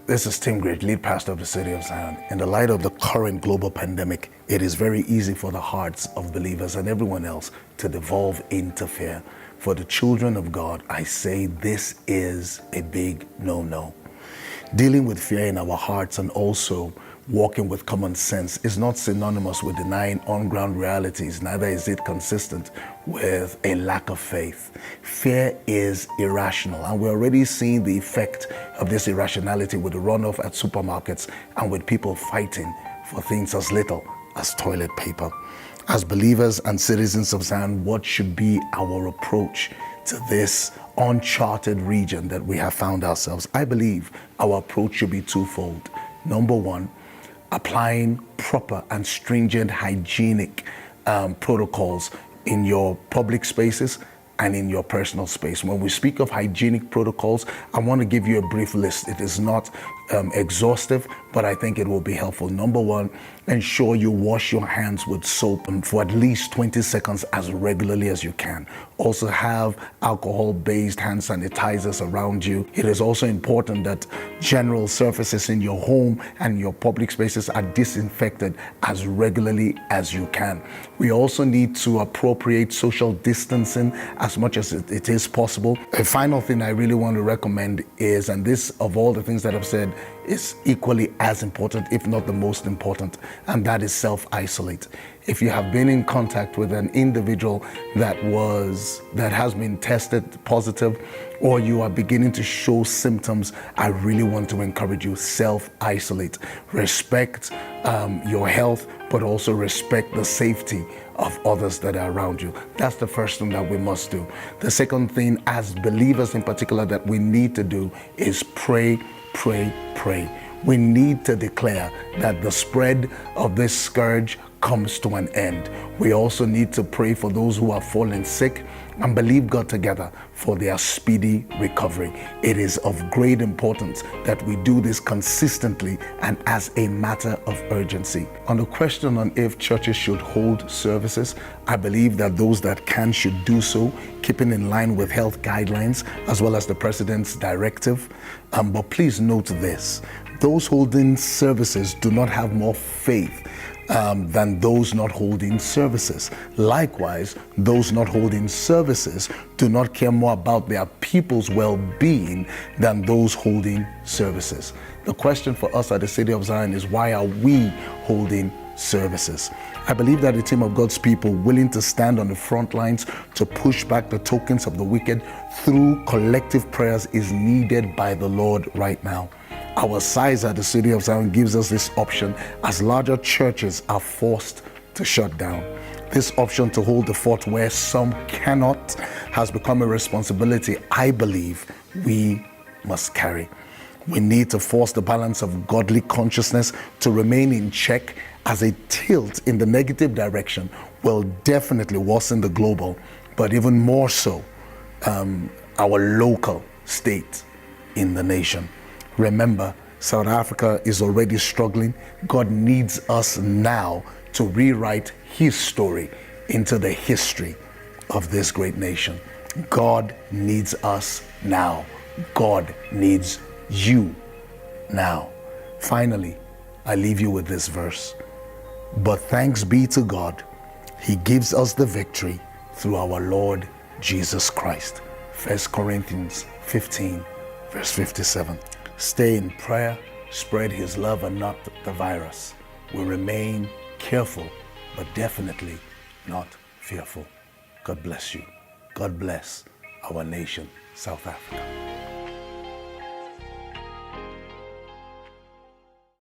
This is Tim Great, lead pastor of the City of Zion. In the light of the current global pandemic, it is very easy for the hearts of believers and everyone else to devolve into fear. For the children of God, I say this is a big no-no. Dealing with fear in our hearts and also walking with common sense is not synonymous with denying on-ground realities, neither is it consistent with a lack of faith. Fear is irrational, and we're already seeing the effect of this irrationality with the runoff at supermarkets and with people fighting for things as little as toilet paper. As believers and citizens of Zion, what should be our approach to this uncharted region that we have found ourselves? I believe our approach should be twofold. Number one, applying proper and stringent hygienic protocols in your public spaces and in your personal space. When we speak of hygienic protocols, I want to give you a brief list. It is not exhaustive, but I think it will be helpful. Number one, ensure you wash your hands with soap for at least 20 seconds as regularly as you can. Also have alcohol-based hand sanitizers around you. It is also important that general surfaces in your home and your public spaces are disinfected as regularly as you can. We also need to appropriate social distancing as much as it is possible. A final thing I really want to recommend is, and this of all the things that I've said, is equally as important, if not the most important, and that is self-isolate. If you have been in contact with an individual that has been tested positive, or you are beginning to show symptoms, I really want to encourage you, self-isolate. Respect your health, but also respect the safety of others that are around you. That's the first thing that we must do. The second thing, as believers in particular, that we need to do is pray, pray, pray. We need to declare that the spread of this scourge comes to an end. We also need to pray for those who are fallen sick and believe God together for their speedy recovery. It is of great importance that we do this consistently and as a matter of urgency. On the question on if churches should hold services, I believe that those that can should do so, keeping in line with health guidelines as well as the president's directive. But please note this, those holding services do not have more faith than those not holding services. Likewise, those not holding services do not care more about their people's well-being than those holding services. The question for us at the City of Zion is, why are we holding services? I believe that a team of God's people willing to stand on the front lines to push back the tokens of the wicked through collective prayers is needed by the Lord right now. Our size at the City of Zion gives us this option as larger churches are forced to shut down. This option to hold the fort where some cannot has become a responsibility I believe we must carry. We need to force the balance of godly consciousness to remain in check, as a tilt in the negative direction will definitely worsen the global, but even more so, our local state in the nation. Remember, South Africa is already struggling. God needs us now to rewrite his story into the history of this great nation. God needs us now. God needs you now. Finally, I leave you with this verse. But thanks be to God, he gives us the victory through our Lord Jesus Christ. 1 Corinthians 15, verse 57. Stay in prayer, spread his love and not the virus. We remain careful, but definitely not fearful. God bless you. God bless our nation, South Africa.